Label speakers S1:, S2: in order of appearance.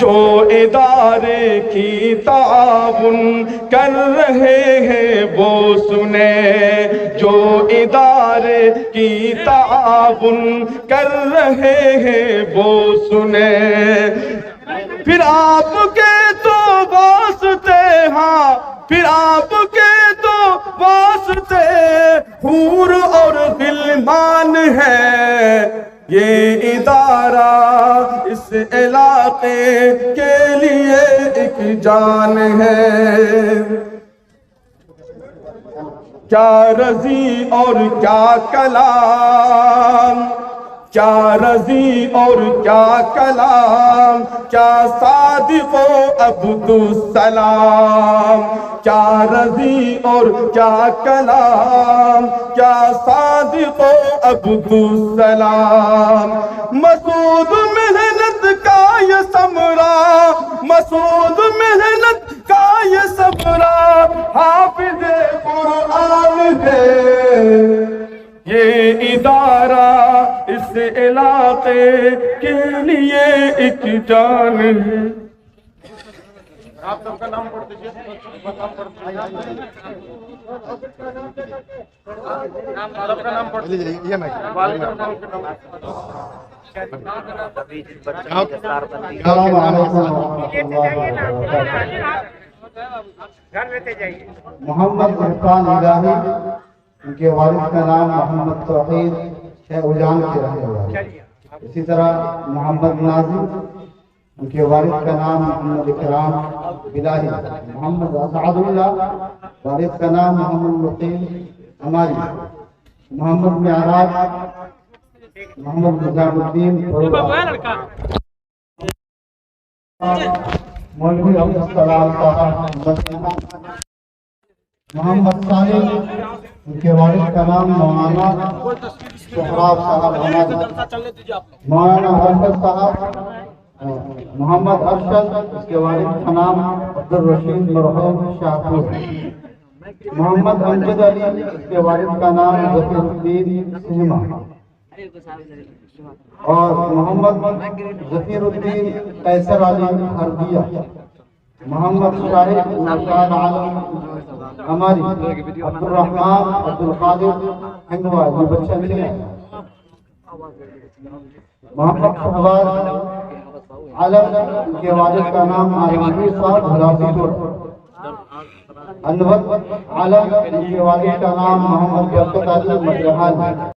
S1: جو ادارے کی تعاون کر رہے ہیں وہ سنے، جو ادارے کی تعاون کر رہے ہیں وہ سنے، پھر آپ کے تو واسطے، ہاں پھر آپ کے تو واسطے حور اور غلمان ہے، یہ ادارہ اس علاقے کے لیے ایک جان ہے۔ کیا رضی اور کیا کلام، کیا رضی اور کیا کلام، کیا صادق و عبدالسلام، کیا رضی اور کیا کلام، کیا صادق و عبدالسلام۔ مسعود محنت کا یہ ثمرہ، مسعود محنت کا یہ ثمرہ، حافظ قرآن ہے، یہ ادارہ اس علاقے کے لیے ایک جان ہے۔
S2: آپ سب کا نام پڑھ دیجیے۔ سب کا نام پڑھ دیجیے۔ یہ میں والد صاحب کا نام۔
S3: السلام علیکم ورحمۃ اللہ وبرکاتہ۔ محمد عرفان الہی، ان کے والد کا نام محمد توحید ہے، اجان کے رہنے والے۔ اسی طرح محمد ناظم، ان کے والد کا نام محمد اکرام بلاہی۔ محمد اسعد اللہ، والد کا نام محمد مقیم ہماری۔ محمد معراج، محمد نظام الدین مولوی عبدالسلام صاحب۔ محمد صالح، ان کے والد کا نام مولانا سہراب صاحب ہمارے۔ مولانا ارشد صاحب، محمد ارشد، اس کے والد کا نام عبدالرشید مرحوم شاہپور۔ محمد امجد علی، اس کے والد کا نام ظفیر الدین سیما۔ اور محمد ظفیر الدین قیصر علی حربیہ۔ محمد شاہد نشاد عالم ہماری۔ عبدالرحمن عبدالقادر ہنگوا، یہ بچہ نہیں ہے۔ محمد شہباز عالم، ان کے والد کا نام عالمی صاحب ہلاسی پور۔ انور عالم، ان کے والد کا نام محمد برکت علی مجرحان۔